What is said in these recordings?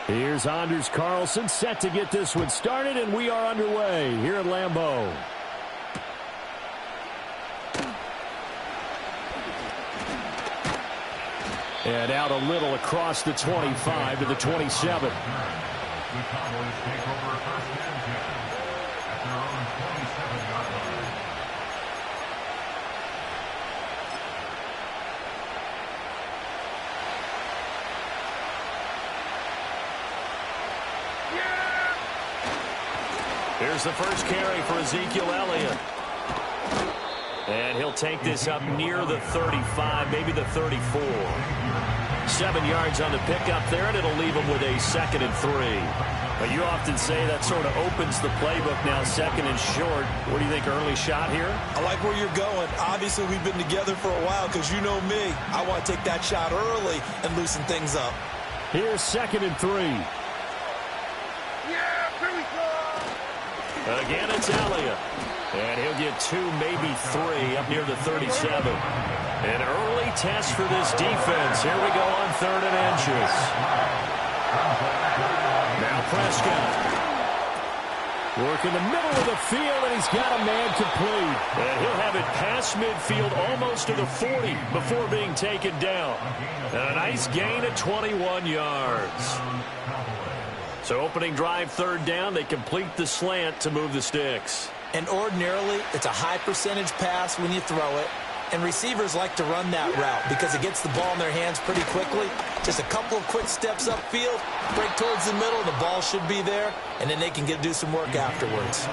Here's Anders Carlson set to get this one started, and we are underway here at Lambeau. And out a little across the 25 to the 27. Here's the first carry for Ezekiel Elliott. And he'll take this up near the 35, maybe the 34. 7 yards on the pickup there, and it'll leave him with a 2nd and 3. But you often say that sort of opens the playbook now, 2nd and short. What do you think, early shot here? I like where you're going. Obviously, we've been together for a while because you know me. I want to take that shot early and loosen things up. Here's 2nd and 3. Again, it's Elliott. And he'll get 2, maybe 3 up near the 37. An early test for this defense. Here we go on 3rd and inches. Now Prescott. Work in the middle of the field, and he's got a man complete. And he'll have it past midfield almost to the 40 before being taken down. And a nice gain of 21 yards. So opening drive, 3rd down. They complete the slant to move the sticks. And ordinarily, it's a high percentage pass when you throw it. And receivers like to run that route because it gets the ball in their hands pretty quickly. Just a couple of quick steps upfield, break towards the middle, the ball should be there, and then they can do some work afterwards.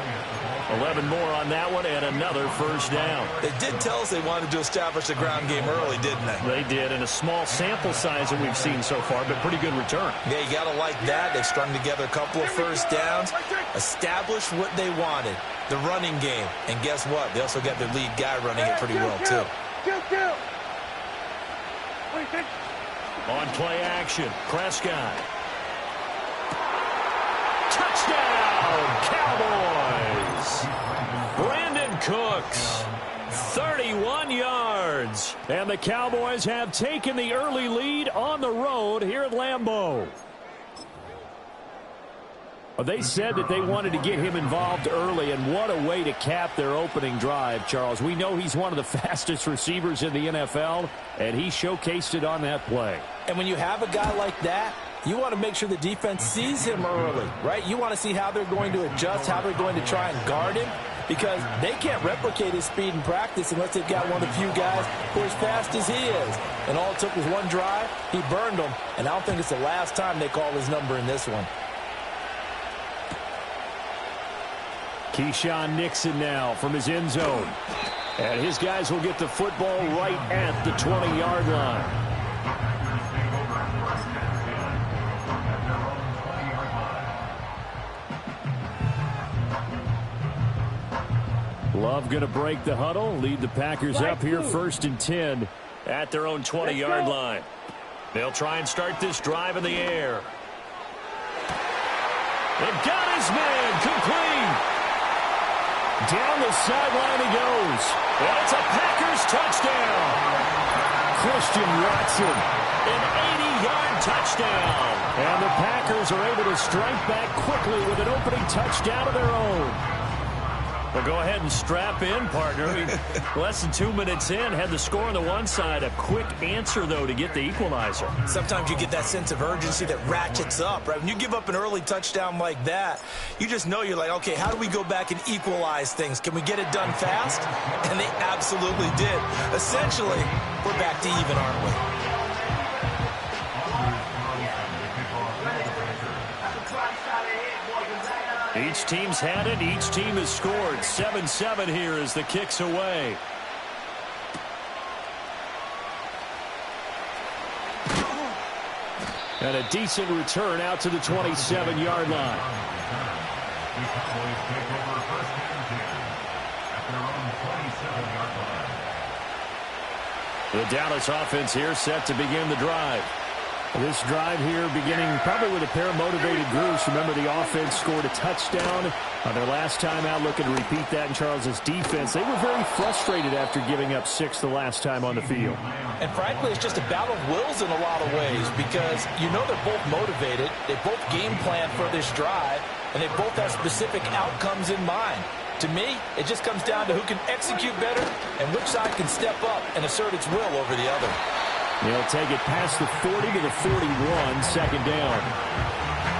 11 more on that one, and another 1st down. They did tell us they wanted to establish the ground game early, didn't they? They did, in a small sample size that we've seen so far, but pretty good return. Yeah, you got to like that. They've strung together a couple of 1st downs, established what they wanted, the running game. And guess what? They also got their lead guy running it pretty well, too. On play action, Prescott. Touchdown, Cowboys! Brandon Cooks, 31 yards. And the Cowboys have taken the early lead on the road here at Lambeau. They said that they wanted to get him involved early, and what a way to cap their opening drive, Charles. We know he's one of the fastest receivers in the NFL, and he showcased it on that play. And when you have a guy like that, you want to make sure the defense sees him early, right? You want to see how they're going to adjust, how they're going to try and guard him, because they can't replicate his speed in practice unless they've got one of the few guys who are as fast as he is. And all it took was one drive. He burned them, and I don't think it's the last time they call his number in this one. Keyshawn Nixon now from his end zone. And his guys will get the football right at the 20-yard line. Love going to break the huddle, lead the Packers up here 1st and 10 at their own 20-yard line. They'll try and start this drive in the air. They've got his man complete. Down the sideline he goes. And it's a Packers touchdown. Christian Watson, an 80-yard touchdown. And the Packers are able to strike back quickly with an opening touchdown of their own. Well, go ahead and strap in, partner. Less than 2 minutes in, had the score on the one side. A quick answer, though, to get the equalizer. Sometimes you get that sense of urgency that ratchets up, right? When you give up an early touchdown like that, you just know you're like, okay, how do we go back and equalize things? Can we get it done fast? And they absolutely did. Essentially, we're back to even, aren't we? Each team's had it. Each team has scored. 7-7 here as the kick's away. And a decent return out to the 27-yard line. The Dallas offense here set to begin the drive. This drive here beginning probably with a pair of motivated groups. Remember, the offense scored a touchdown on their last time out, looking to repeat that in Charles' defense. They were very frustrated after giving up 6 the last time on the field. And frankly, it's just a battle of wills in a lot of ways because you know they're both motivated. They both game plan for this drive, and they both have specific outcomes in mind. To me, it just comes down to who can execute better and which side can step up and assert its will over the other. He'll take it past the 40 to the 41, second down.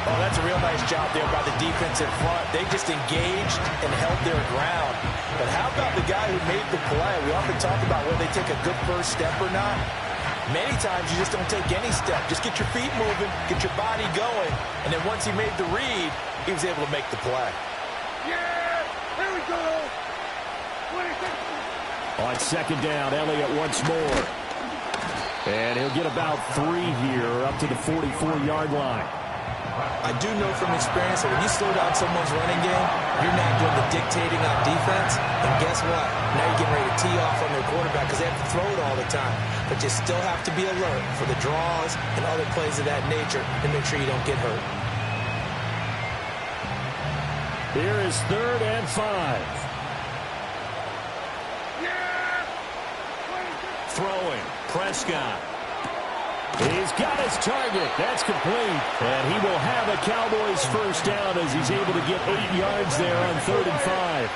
Oh, that's a real nice job there by the defense in front. They just engaged and held their ground. But how about the guy who made the play? We often talk about whether they take a good first step or not. Many times you just don't take any step. Just get your feet moving, get your body going, and then once he made the read, he was able to make the play. Yeah, here we go. On second down, Elliott once more. And he'll get about 3 here up to the 44-yard line. I do know from experience that when you slow down someone's running game, you're not doing the dictating on defense. And guess what? Now you're getting ready to tee off on their quarterback because they have to throw it all the time. But you still have to be alert for the draws and other plays of that nature and make sure you don't get hurt. Here is 3rd and 5. Throwing, Prescott. He's got his target. That's complete. And he will have a Cowboys first down as he's able to get 8 yards there on 3rd and 5.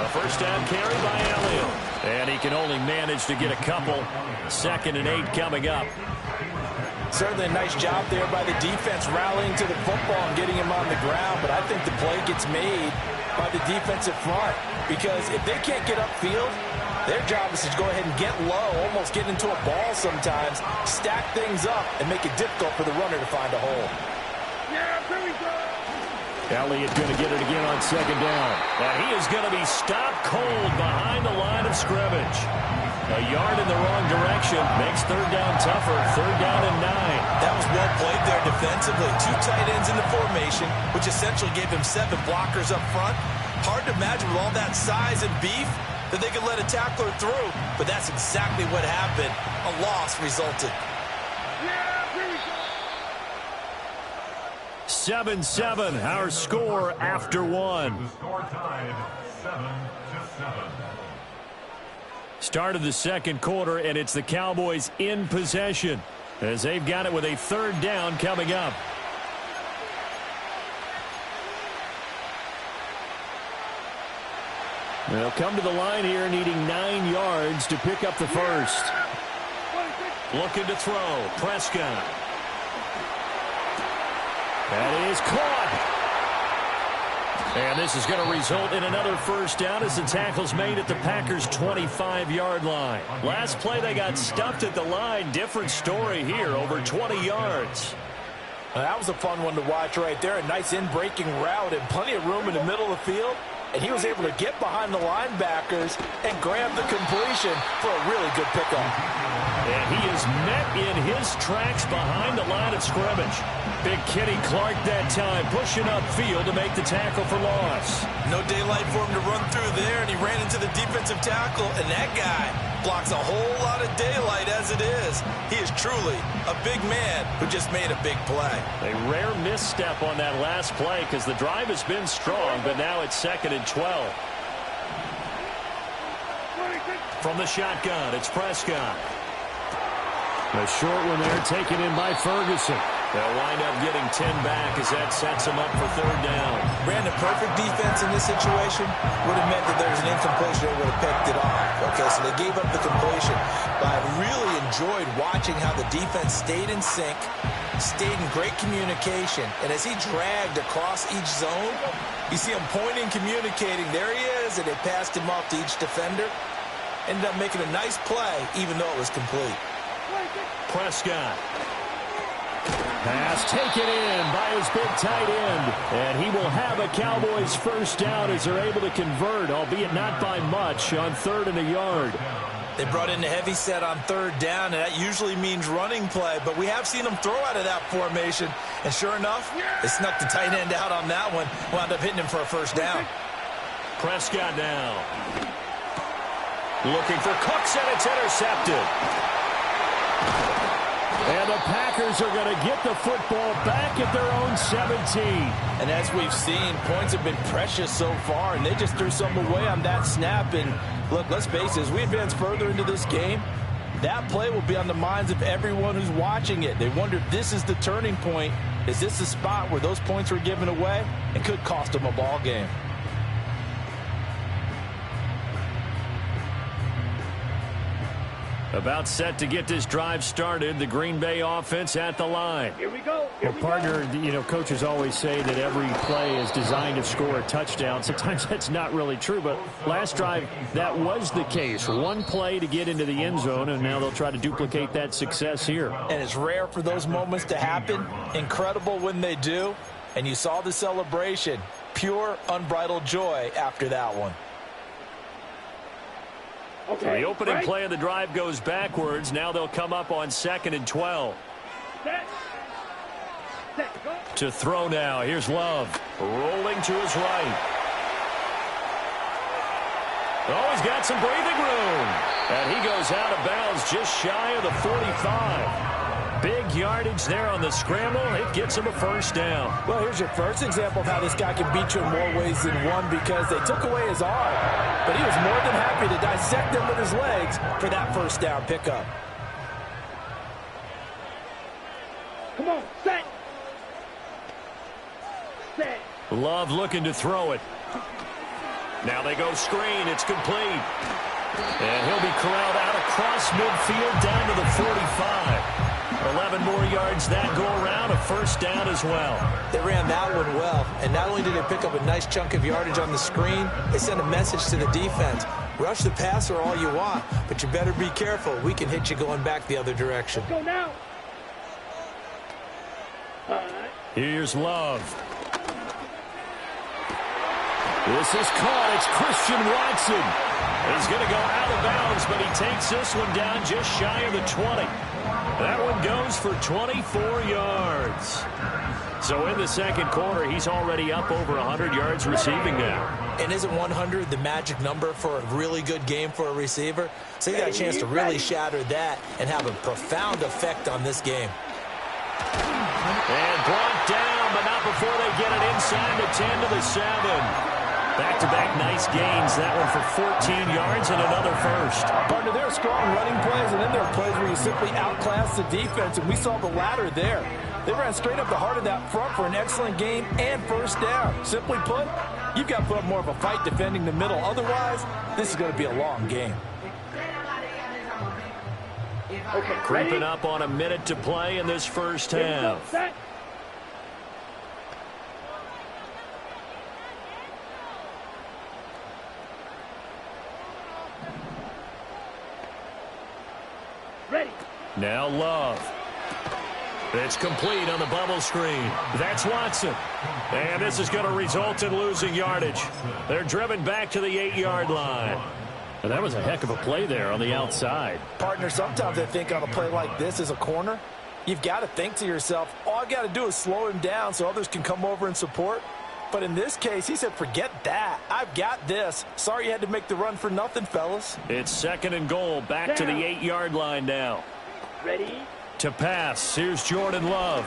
A first down carry by Elliott. And he can only manage to get a couple. 2nd and 8 coming up. Certainly a nice job there by the defense rallying to the football and getting him on the ground. But I think the play gets made by the defensive front because if they can't get upfield, their job is to go ahead and get low, almost get into a ball sometimes, stack things up, and make it difficult for the runner to find a hole. Yeah, here we go. Elliott going to get it again on 2nd down. And he is going to be stopped cold behind the line of scrimmage. A yard in the wrong direction makes 3rd down tougher. 3rd down and 9. That was well played there defensively. 2 tight ends in the formation, which essentially gave him 7 blockers up front. Hard to imagine with all that size and beef that they could let a tackler through, but that's exactly what happened. A loss resulted. Yeah, here we go. 7-7, our score after 1. The score tied 7-7. Start of the second quarter, and it's the Cowboys in possession as they've got it with a 3rd down coming up. They'll come to the line here needing 9 yards to pick up the first. Looking to throw. Prescott. That is caught. And this is going to result in another first down as the tackle's made at the Packers' 25-yard line. Last play, they got stuffed at the line. Different story here, over 20 yards. Well, that was a fun one to watch right there. A nice in-breaking route and plenty of room in the middle of the field. And he was able to get behind the linebackers and grab the completion for a really good pickup. And he is met in his tracks behind the line of scrimmage. Big Kenny Clark that time pushing upfield to make the tackle for loss. No daylight for him to run through there, and he ran into the defensive tackle, and that guy blocks a whole lot of daylight as it is. He is truly a big man who just made a big play. A rare misstep on that last play because the drive has been strong, but now it's 2nd and 12. From the shotgun, it's Prescott. The short one there taken in by Ferguson. They'll wind up getting 10 back as that sets them up for 3rd down. Ran the perfect defense in this situation. Would have meant that there was an incompletion. They would have picked it off. Okay, so they gave up the completion. But I really enjoyed watching how the defense stayed in sync, stayed in great communication. And as he dragged across each zone, you see him pointing, communicating. There he is, and they passed him off to each defender. Ended up making a nice play, even though it was complete. Prescott. Pass taken in by his big tight end. And he will have a Cowboys first down as they're able to convert, albeit not by much, on 3rd and a yard. They brought in the heavy set on 3rd down, and that usually means running play. But we have seen them throw out of that formation. And sure enough, they snuck the tight end out on that one. Wound up hitting him for a first down. Prescott now. Looking for Cooks, and it's intercepted. And the Packers are going to get the football back at their own 17. And as we've seen, points have been precious so far, and they just threw some away on that snap. And look, let's face it, as we advance further into this game, that play will be on the minds of everyone who's watching it. They wonder if this is the turning point. Is this the spot where those points were given away? It could cost them a ball game. About set to get this drive started. The Green Bay offense at the line. Here we go. Well, partner, you know, coaches always say that every play is designed to score a touchdown. Sometimes that's not really true, but last drive, that was the case. One play to get into the end zone, and now they'll try to duplicate that success here. And it's rare for those moments to happen. Incredible when they do. And you saw the celebration. Pure, unbridled joy after that one. Okay. The opening play of the drive goes backwards. Now they'll come up on 2nd and 12. Set. Go. To throw now. Here's Love. Rolling to his right. Oh, he's got some breathing room. And he goes out of bounds just shy of the 45. Big yardage there on the scramble. It gets him a first down. Well, here's your first example of how this guy can beat you in more ways than one, because they took away his arm, but he was more than happy to dissect them with his legs for that first down pickup. Come on, set. Set. Love looking to throw it. Now they go screen. It's complete. And he'll be corralled out across midfield down to the 45. 11 more yards that go around, a first down as well. They ran that one well, and not only did they pick up a nice chunk of yardage on the screen, they sent a message to the defense. Rush the passer all you want, but you better be careful. We can hit you going back the other direction. Go now. Here's Love. This is caught. It's Christian Watson. He's going to go out of bounds, but he takes this one down just shy of the 20. That one goes for 24 yards. So in the second quarter, he's already up over 100 yards receiving now. And isn't 100 the magic number for a really good game for a receiver? So he got a chance to really shatter that and have a profound effect on this game. And brought down, but not before they get it inside the 10 to the 7. Back-to-back nice gains. That one for 14 yards and another first. Partner, there are strong running plays, and then there are plays where you simply outclass the defense, and we saw the latter there. They ran straight up the heart of that front for an excellent game and first down. Simply put, you've got to put up more of a fight defending the middle. Otherwise, this is going to be a long game. Okay. Creeping up on a minute to play in this first half. Set. Ready. Now Love. It's complete on the bubble screen. That's Watson. And this is going to result in losing yardage. They're driven back to the 8-yard line. And that was a heck of a play there on the outside. Partner, sometimes I think on a play like this as a corner, you've got to think to yourself, all I got to do is slow him down so others can come over and support. But in this case, he said, forget that. I've got this. Sorry you had to make the run for nothing, fellas. It's 2nd and goal, back to the 8-yard line now. Ready. To pass, here's Jordan Love.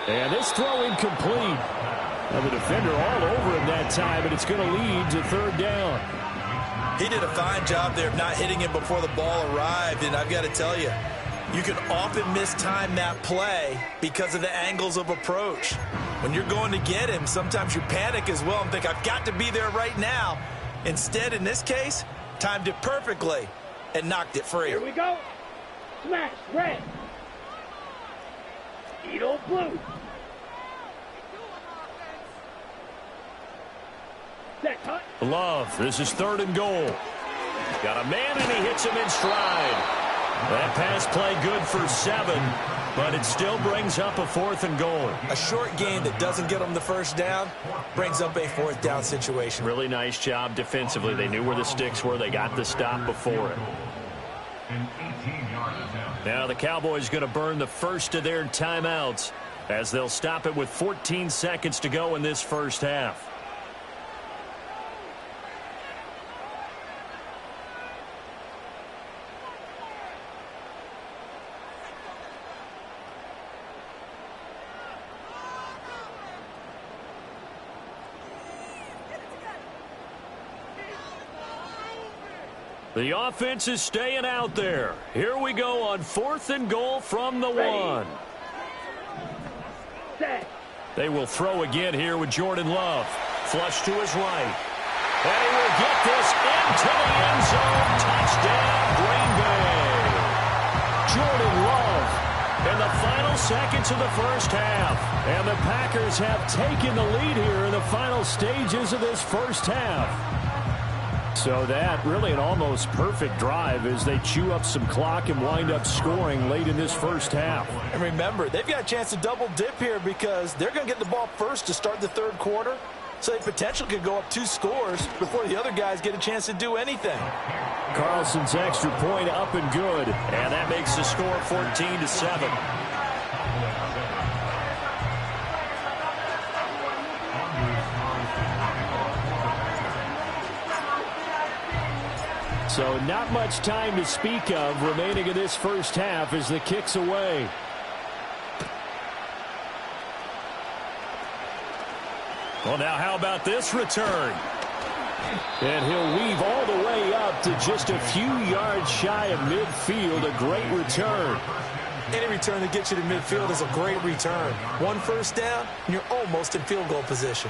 And this throw incomplete. Now the defender all over him that time, but it's going to lead to 3rd down. He did a fine job there of not hitting him before the ball arrived, and I've got to tell you, you can often mistime that play because of the angles of approach. When you're going to get him, sometimes you panic as well and think, I've got to be there right now. Instead, in this case, timed it perfectly and knocked it free. Here we go. Smash. Red. Edo blue. Set. Cut. Love, this is 3rd and goal. Got a man, and he hits him in stride. That pass play good for 7, but it still brings up a 4th and goal. A short game that doesn't get them the first down brings up a 4th down situation. Really nice job defensively. They knew where the sticks were. They got the stop before it. Now the Cowboys going to burn the first of their timeouts as they'll stop it with 14 seconds to go in this first half. The offense is staying out there. Here we go on 4th and goal from the 1. Set. They will throw again here with Jordan Love. Flush to his right. And he will get this into the end zone. Touchdown, Green Bay. Jordan Love in the final seconds of the first half. And the Packers have taken the lead here in the final stages of this first half. So that really an almost perfect drive as they chew up some clock and wind up scoring late in this first half. And remember, they've got a chance to double dip here because they're going to get the ball first to start the third quarter. So they potentially could go up 2 scores before the other guys get a chance to do anything. Carlson's extra point up and good. And that makes the score 14-7. So not much time to speak of remaining in this first half as the kick's away. Well, now how about this return? And he'll weave all the way up to just a few yards shy of midfield. A great return. Any return that gets you to midfield is a great return. 1 first down, and you're almost in field goal position.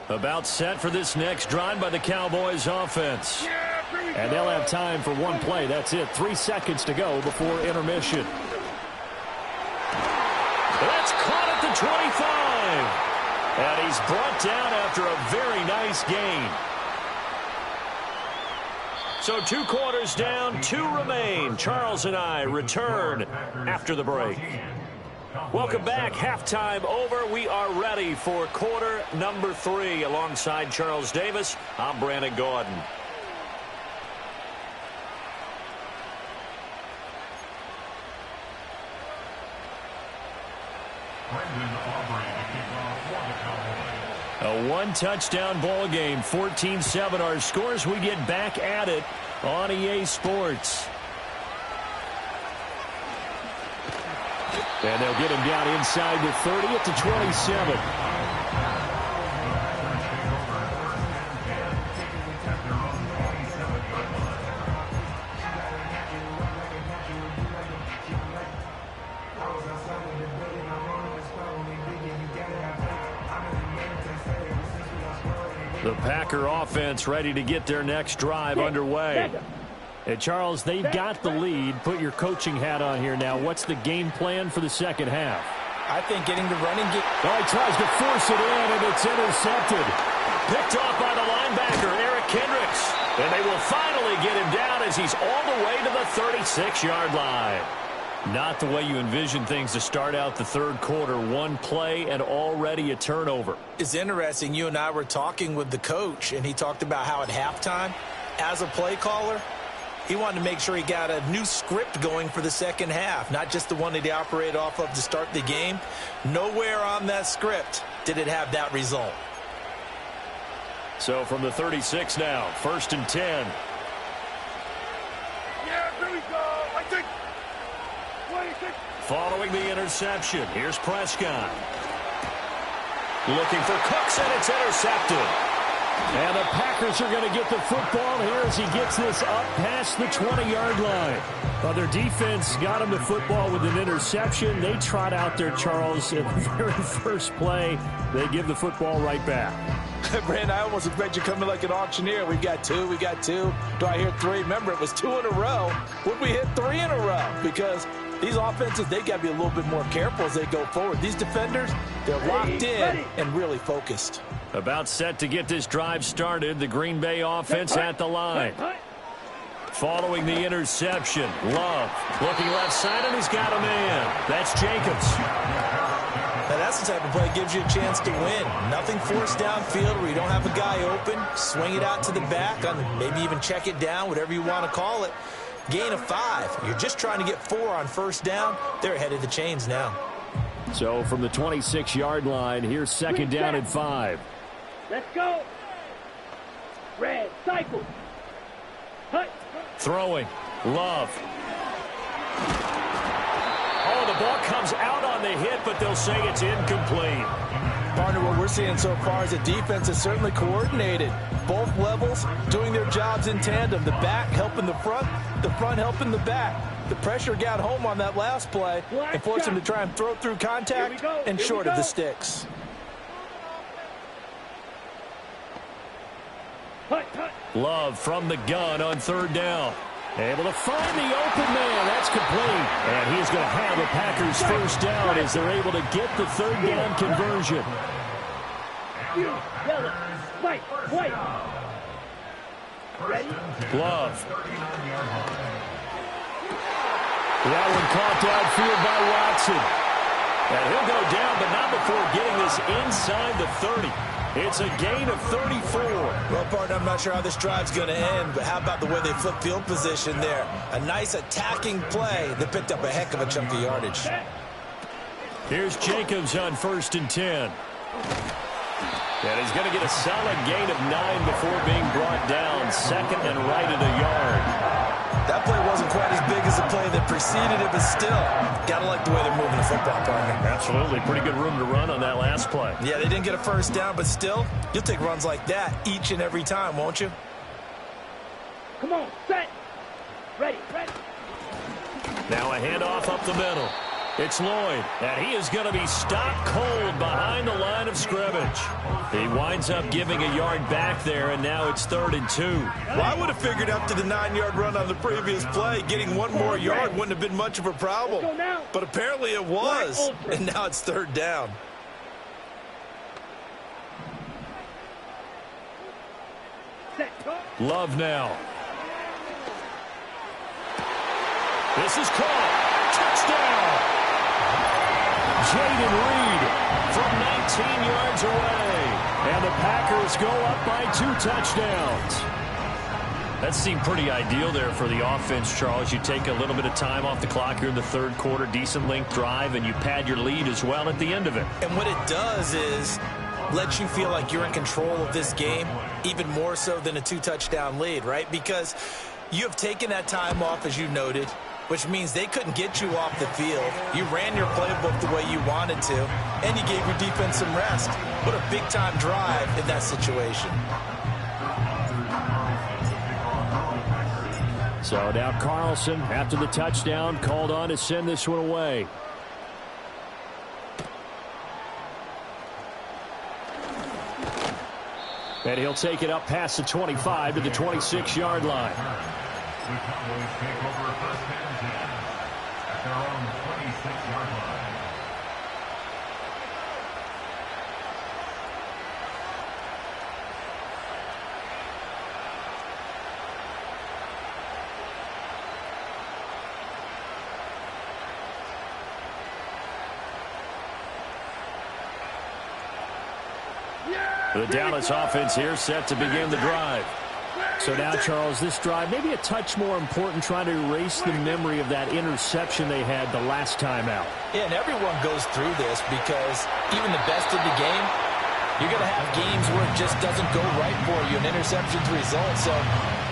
About set for this next drive by the Cowboys offense. And they'll have time for one play. That's it. 3 seconds to go before intermission. That's caught at the 25. And he's brought down after a very nice gain. So 2 quarters down, 2 remain. Charles and I return after the break. Welcome back. Halftime over. We are ready for quarter number 3. Alongside Charles Davis, I'm Brandon Gordon. A 1-touchdown ball game, 14-7 our scores. We get back at it on EA Sports. And they'll get him down inside the 30 at the 27. The Packer offense ready to get their next drive underway. And Charles, they've got the lead. Put your coaching hat on here now. What's the game plan for the second half? I think getting the running game. Oh, he tries to force it in, and it's intercepted. Picked off by the linebacker, Eric Kendricks. And they will finally get him down as he's all the way to the 36-yard line. Not the way you envision things to start out the third quarter. 1 play and already a turnover. It's interesting. You and I were talking with the coach, and he talked about how at halftime, as a play caller, he wanted to make sure he got a new script going for the second half, not just the one that he operated off of to start the game. Nowhere on that script did it have that result. So from the 36 now, 1st and 10. Yeah, here we go. I think. 26. Following the interception, here's Prescott. Looking for Cooks, and it's intercepted. And the Packers are going to get the football here as he gets this up past the 20-yard line. Well, their defense got him the football with an interception. They trot out there, Charles, in the very first play. They give the football right back. Brandon, I almost expect you coming like an auctioneer. We got two. Do I hear three? Remember, it was 2 in a row. Would we hit 3 in a row? Because these offenses, they got to be a little bit more careful as they go forward. These defenders, they're locked in and really focused. About set to get this drive started. The Green Bay offense at the line. Following the interception, Love looking left side, and he's got a man. That's Jacobs. Now that's the type of play that gives you a chance to win. Nothing forced downfield where you don't have a guy open. Swing it out to the back, maybe even check it down, whatever you want to call it. Gain of 5. You're just trying to get 4 on first down. They're ahead of the chains now. So from the 26-yard line, here's second down and 5. Let's go. Red, cycle. Hut. Throwing. Love. Oh, the ball comes out on the hit, but they'll say it's incomplete. Partner, what we're seeing so far is the defense is certainly coordinated. Both levels doing their jobs in tandem. The back helping the front helping the back. The pressure got home on that last play and forced him to try and throw through contact and short of the sticks. Love from the gun on third down. Able to find the open man. That's complete. And he's going to have a Packers first down as they're able to get the third down conversion. Love. That one caught downfield by Watson. And he'll go down, but not before getting this inside the 30. It's a gain of 34. Well, partner, I'm not sure how this drive's going to end, but how about the way they flip field position there? A nice attacking play that picked up a heck of a chunk of yardage. Here's Jacobs on 1st and 10. And he's going to get a solid gain of 9 before being brought down. Second and right at a yard. That play wasn't quite as big as the play that preceded it, but still, got to like the way they're moving the football, partner. Absolutely. Pretty good room to run on that last play. Yeah, they didn't get a first down, but still, you'll take runs like that each and every time, won't you? Come on, set. Ready. Now a handoff up the middle. It's Lloyd, and he is going to be stopped cold behind the line of scrimmage. He winds up giving a yard back there, and now it's 3rd and 2. Well, I would have figured after the 9-yard run on the previous play, getting one more yard wouldn't have been much of a problem. But apparently it was, and now it's 3rd down. Love now. This is caught. Touchdown. Jaden Reed from 19 yards away. And the Packers go up by 2 touchdowns. That seemed pretty ideal there for the offense, Charles. You take a little bit of time off the clock here in the 3rd quarter, decent length drive, and you pad your lead as well at the end of it. And what it does is lets you feel like you're in control of this game, even more so than a 2-touchdown lead, right? Because you have taken that time off, as you noted, which means they couldn't get you off the field. You ran your playbook the way you wanted to, and you gave your defense some rest. What a big-time drive in that situation. So now Carlson, after the touchdown, called on to send this one away. And he'll take it up past the 25 to the 26-yard line. The Cowboys take over first and 10 at their own 26-yard line. The Dallas offense here set to begin the drive. So now, Charles, this drive maybe a touch more important, trying to erase the memory of that interception they had the last time out. Yeah, and everyone goes through this because even the best of the game, you're going to have games where it just doesn't go right for you, and interceptions result. So,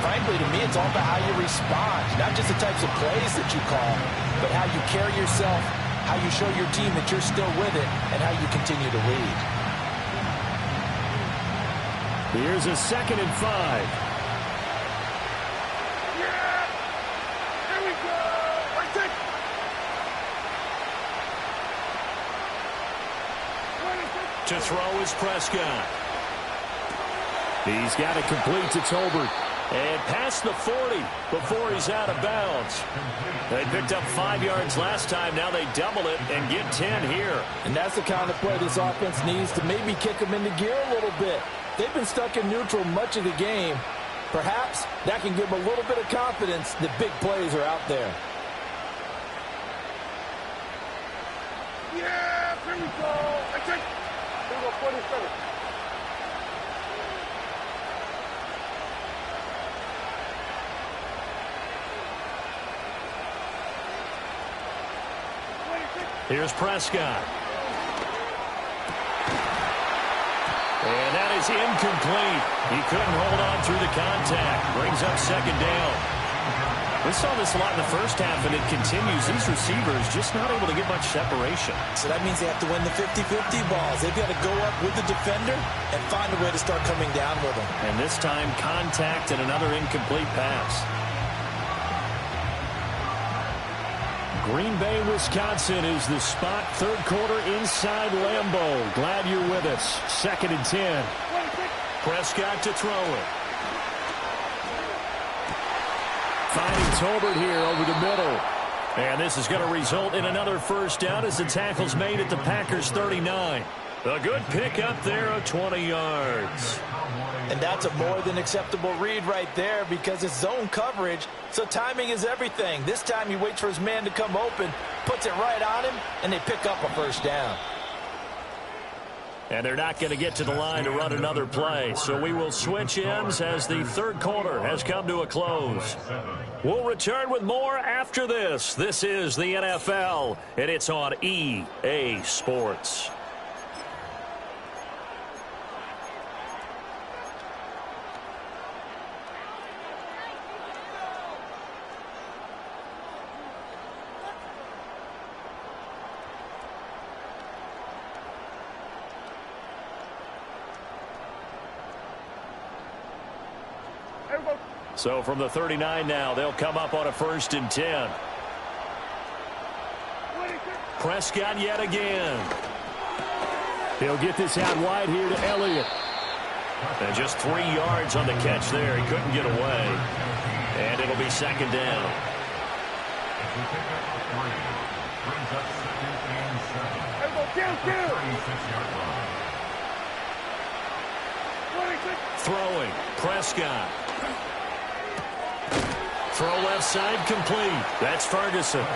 frankly, to me, it's all about how you respond, not just the types of plays that you call, but how you carry yourself, how you show your team that you're still with it, and how you continue to lead. Here's a 2nd and 5. Here we go. To throw is Prescott. He's got it complete to Tolbert. And past the 40 before he's out of bounds. They picked up 5 yards last time. Now they double it and get 10 here. And that's the kind of play this offense needs to maybe kick them into gear a little bit. They've been stuck in neutral much of the game. Perhaps that can give them a little bit of confidence that big plays are out there. Yeah, here we go. That's it. Here we go, 47. Here's Prescott. And that is incomplete. He couldn't hold on through the contact. Brings up 2nd down. We saw this a lot in the first half, and it continues. These receivers just not able to get much separation. So that means they have to win the 50-50 balls. They've got to go up with the defender and find a way to start coming down with them. And this time, contact and another incomplete pass. Green Bay, Wisconsin is the spot. 3rd quarter inside Lambeau. Glad you're with us. 2nd and 10. Prescott to throw it. Finding Tolbert here over the middle. And this is going to result in another 1st down as the tackle's made at the Packers' 39. A good pick up there of 20 yards. And that's a more than acceptable read right there because it's zone coverage, so timing is everything. This time he waits for his man to come open, puts it right on him, and they pick up a 1st down. And they're not going to get to the line to run another play, so we will switch ends as the 3rd quarter has come to a close. We'll return with more after this. This is the NFL, and it's on EA Sports. So from the 39 now, they'll come up on a 1st and 10. Prescott yet again. He'll get this out wide here to Elliott. And just 3 yards on the catch there. He couldn't get away. And it'll be 2nd down. Throwing, Prescott. Throw left side complete. That's Ferguson.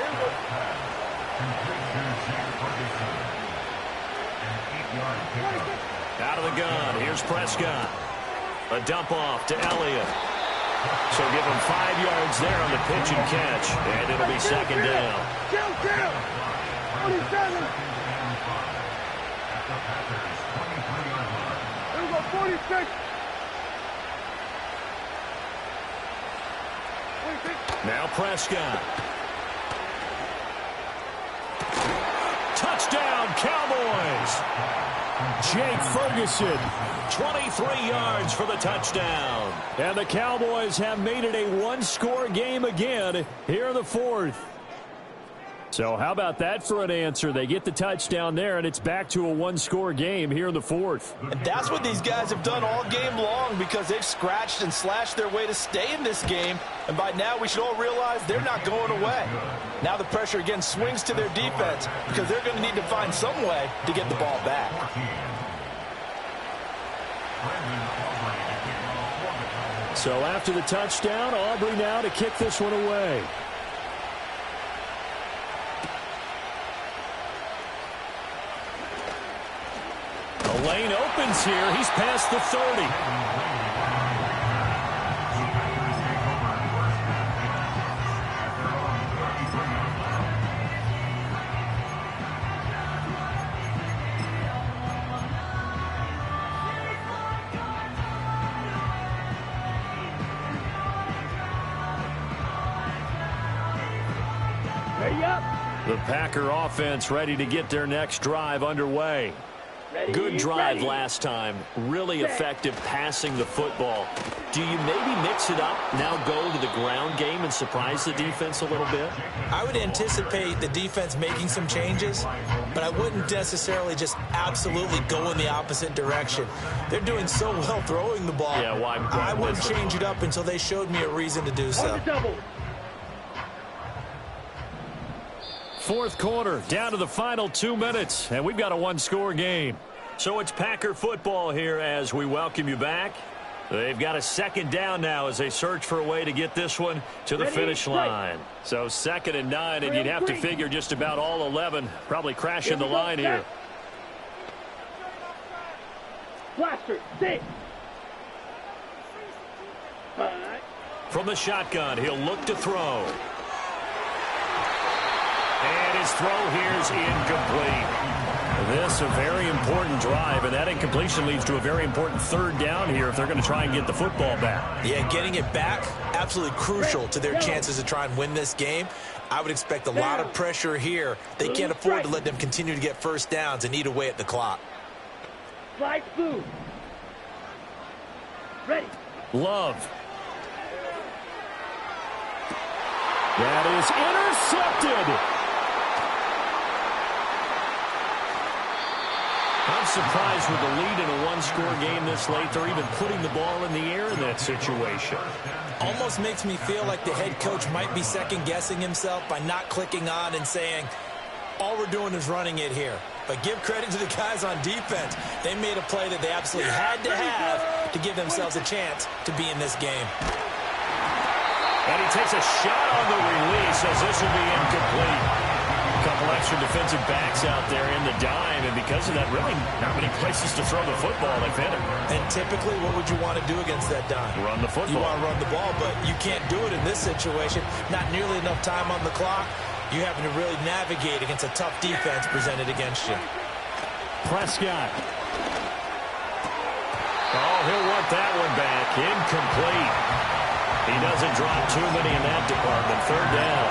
Out of the gun. Here's Prescott. A dump off to Elliott. So give him 5 yards there on the pitch and catch. And it'll be 2nd down. 47. Here we go, 46. Now Prescott. Touchdown, Cowboys. Jake Ferguson, 23 yards for the touchdown. And the Cowboys have made it a 1-score game again here in the 4th. So how about that for an answer? They get the touchdown there, and it's back to a 1-score game here in the 4th. And that's what these guys have done all game long because they've scratched and slashed their way to stay in this game. And by now, we should all realize they're not going away. Now the pressure again swings to their defense because they're going to need to find some way to get the ball back. So after the touchdown, Aubrey now to kick this one away. The lane opens here. He's past the 30. The Packer offense ready to get their next drive underway. Good drive last time. Really effective passing the football. Do you maybe mix it up, now go to the ground game and surprise the defense a little bit? I would anticipate the defense making some changes, but I wouldn't necessarily just absolutely go in the opposite direction. They're doing so well throwing the ball. Yeah, why? I wouldn't change it up until they showed me a reason to do so. Fourth quarter, down to the final 2 minutes, and we've got a one-score game. So it's Packer football here as we welcome you back. They've got a second down now as they search for a way to get this one to the finish line. So 2nd and 9, and you'd have to figure just about all 11 probably crashing the line here. Blaster, 6. From the shotgun, he'll look to throw. And his throw here is incomplete. This a very important drive, and that incompletion leads to a very important third down here if they're going to try and get the football back. Yeah, getting it back, absolutely crucial to their chances to try and win this game. I would expect a lot of pressure here. They can't afford to let them continue to get first downs and eat away at the clock. Slide through. Ready. Love. That is intercepted. I'm surprised with the lead in a one-score game this late. They're even putting the ball in the air in that situation. Almost makes me feel like the head coach might be second-guessing himself by not clicking on and saying, all we're doing is running it here. But give credit to the guys on defense. They made a play that they absolutely had to have to give themselves a chance to be in this game. And he takes a shot on the release as this will be incomplete. A couple extra defensive backs out there in the dime, and because of that, really not many places to throw the football. They fit it. And typically, what would you want to do against that dime? Run the football. You want to run the ball, but you can't do it in this situation. Not nearly enough time on the clock. You're having to really navigate against a tough defense presented against you. Prescott. Oh, he'll want that one back. Incomplete. He doesn't drop too many in that department. Third down.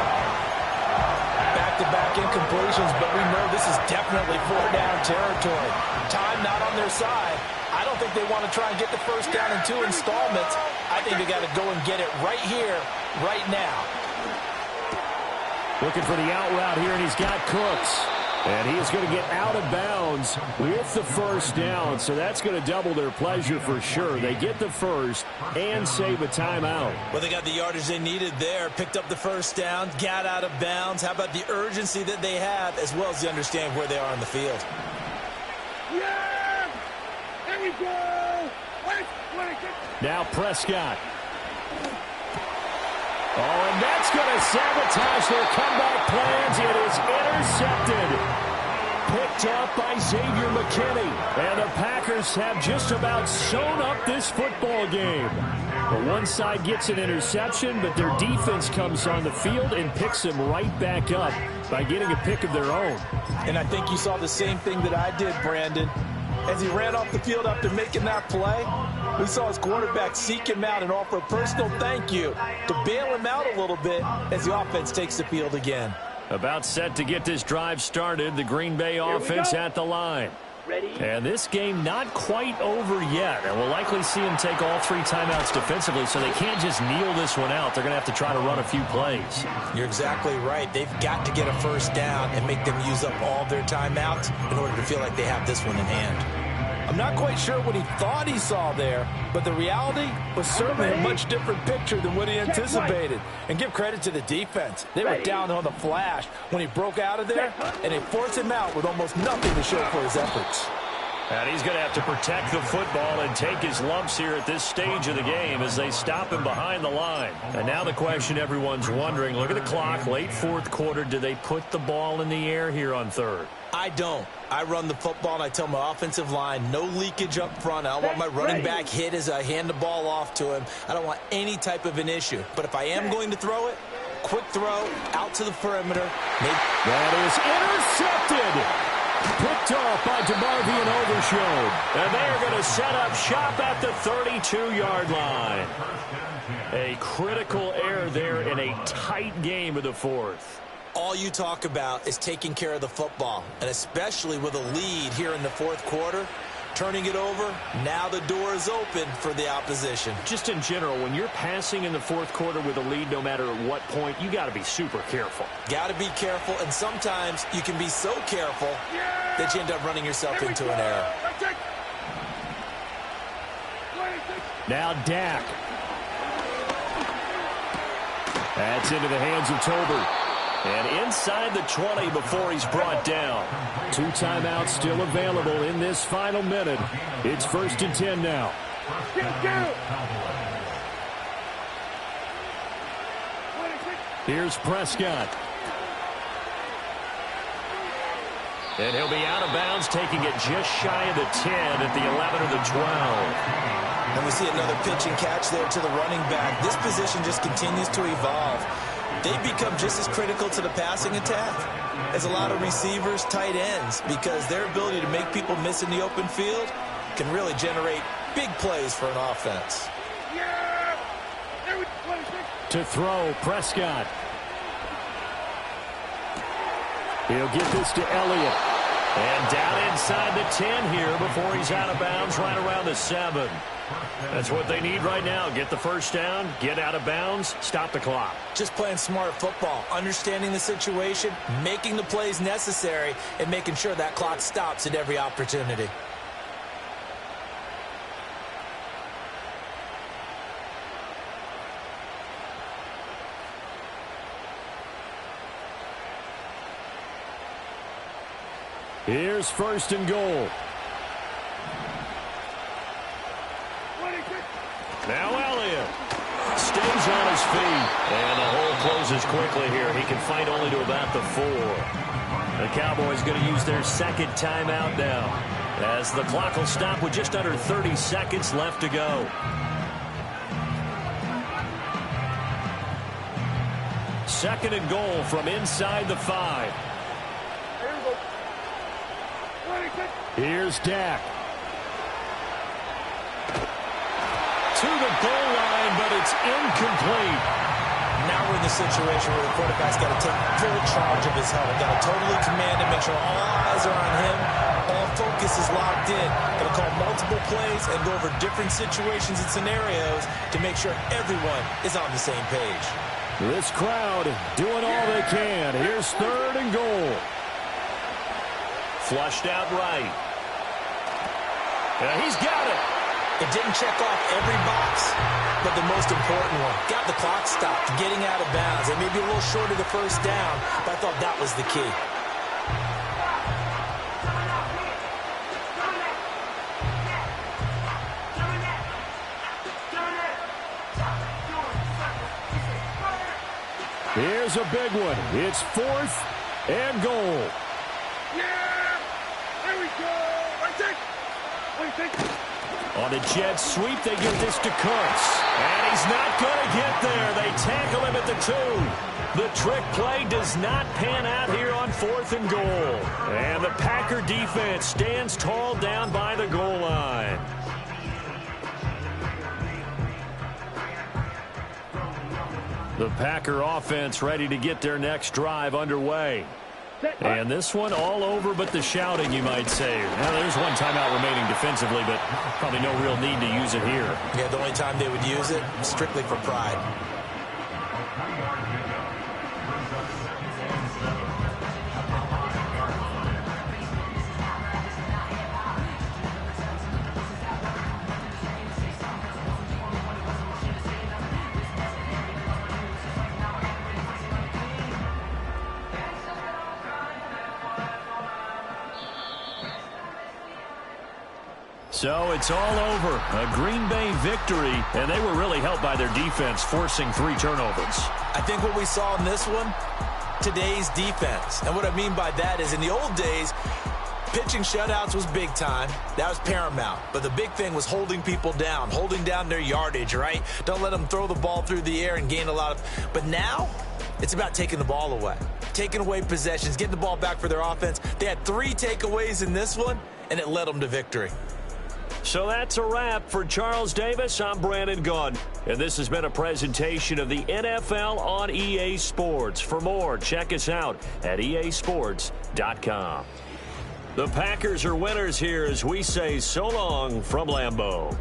Back-to-back incompletions, but we know this is definitely four-down territory. Time not on their side. I don't think they want to try and get the first down in 2 installments. I think they got to go and get it right here, right now. Looking for the out route here, and he's got Cooks. And he is going to get out of bounds with the first down, so that's going to double their pleasure for sure. They get the first and save a timeout. Well, they got the yardage they needed there, picked up the first down, got out of bounds. How about the urgency that they have, as well as they understand where they are on the field? Yeah! There we go! Now Prescott. Oh, and that's going to sabotage their comeback plans. It is intercepted. Picked up by Xavier McKinney. And the Packers have just about sewn up this football game. Well, one side gets an interception, but their defense comes on the field and picks them right back up by getting a pick of their own. And I think you saw the same thing that I did, Brandon. As he ran off the field after making that play, we saw his quarterback seek him out and offer a personal thank you to bail him out a little bit as the offense takes the field again. About set to get this drive started, the Green Bay offense at the line. And this game not quite over yet. And we'll likely see them take all 3 timeouts defensively, so they can't just kneel this one out. They're going to have to try to run a few plays. You're exactly right. They've got to get a first down and make them use up all their timeouts in order to feel like they have this one in hand. I'm not quite sure what he thought he saw there, but the reality was certainly a much different picture than what he anticipated. And give credit to the defense. They were down on the flash when he broke out of there, and they forced him out with almost nothing to show for his efforts. And he's going to have to protect the football and take his lumps here at this stage of the game as they stop him behind the line. And now the question everyone's wondering, look at the clock, late fourth quarter, do they put the ball in the air here on third? I don't. I run the football, and I tell my offensive line, no leakage up front. I don't want my running back hit as I hand the ball off to him. I don't want any type of an issue. But if I am going to throw it, quick throw, out to the perimeter. That is intercepted. Picked off by DeMarvion Overshown. And they are going to set up shop at the 32-yard line. A critical error there in a tight game of the fourth. all you talk about is taking care of the football, and especially with a lead here in the fourth quarter, turning it over, now the door is open for the opposition. Just in general, when you're passing in the fourth quarter with a lead, no matter at what point, you got to be super careful. Got to be careful, and sometimes you can be so careful that you end up running yourself into an error. Now Dak. That's into the hands of Tolbert. And inside the 20 before he's brought down. 2 timeouts still available in this final minute. It's 1st and 10 now. Here's Prescott. And he'll be out of bounds, taking it just shy of the 10 at the 11 or the 12. And we see another pitch and catch there to the running back. This position just continues to evolve. They become just as critical to the passing attack as a lot of receivers, tight ends, because their ability to make people miss in the open field can really generate big plays for an offense. To throw, Prescott. He'll get this to Elliott. And down inside the 10 here before he's out of bounds, right around the 7. That's what they need right now. Get the first down, get out of bounds, stop the clock. Just playing smart football, understanding the situation, making the plays necessary, and making sure that clock stops at every opportunity. Here's 1st and goal. Now Elliott stays on his feet. And the hole closes quickly here. He can fight only to about the 4. The Cowboys going to use their 2nd timeout now, as the clock will stop with just under 30 seconds left to go. Second and goal from inside the 5. Here's Dak. To the goal line, but it's incomplete. Now we're in the situation where the quarterback's got to take full charge of his helmet. Got to totally command it, make sure all eyes are on him. All focus is locked in. Got to call multiple plays and go over different situations and scenarios to make sure everyone is on the same page. This crowd doing all they can. Here's 3rd and goal. Flushed out right. Yeah, he's got it. It didn't check off every box, but the most important one. Got the clock stopped, getting out of bounds. It may be a little short of the first down, but I thought that was the key. Here's a big one. It's 4th and goal. On a jet sweep, they give this to Cooks. And he's not going to get there. They tackle him at the 2. The trick play does not pan out here on 4th and goal. And the Packer defense stands tall down by the goal line. The Packer offense ready to get their next drive underway. And this one all over but the shouting, you might say. Now, there's one timeout remaining defensively, but probably no real need to use it here. Yeah, the only time they would use it, strictly for pride. So it's all over. A Green Bay victory, and they were really helped by their defense, forcing 3 turnovers. I think what we saw in this one, today's defense. And what I mean by that is in the old days, pitching shutouts was big time. That was paramount. But the big thing was holding people down, holding down their yardage, right? Don't let them throw the ball through the air and gain a lot of... But now, it's about taking the ball away. Taking away possessions, getting the ball back for their offense. They had 3 takeaways in this one, and it led them to victory. So that's a wrap. For Charles Davis, I'm Brandon Gaudin. And this has been a presentation of the NFL on EA Sports. For more, check us out at easports.com. The Packers are winners here as we say so long from Lambeau.